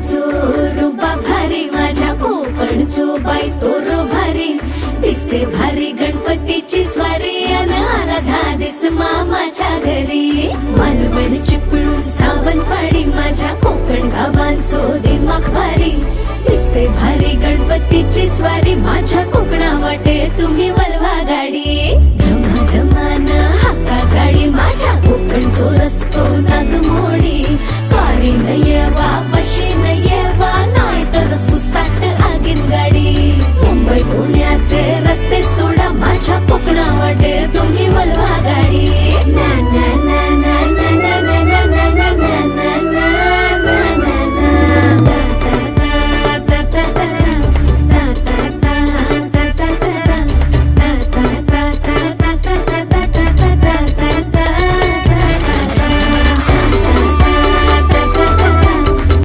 कोकणचो रुबा भारी, माझ्या कोकणचो बाई तोरो भारी, दिसते भारी गणपतीची स्वारी, अन आला धादिस मामाच्या घरी. मालवण चिपळूण सावंतवाडी, माझ्या कोकण गावांचो दिमाग भारी, दिसते भारी गणपतीची स्वारी, माझ्या